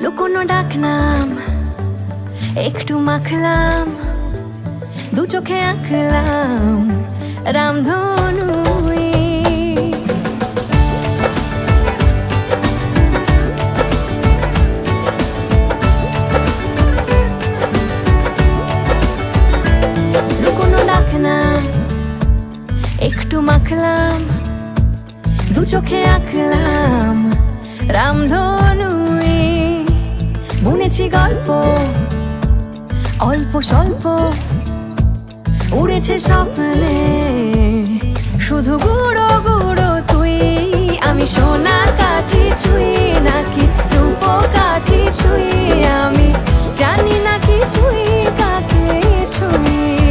লুকোনো ডাকনাম একটু মাখলাম, দু চোখে আঁকলাম রামধনু। লুকোনো ডাকনাম একটু মাখলাম, দু চোখে আঁকলাম রামধনু। বুনেছি গল্প অল্প স্বল্প, উড়েছে স্বপ্নে শুধু গুঁড়ো গুঁড়ো তুই। আমি সোনা কাঠি ছুঁই নাকি রূপ কাঠি ছুঁই, আমি জানি না কিছুই কাকে ছুঁই।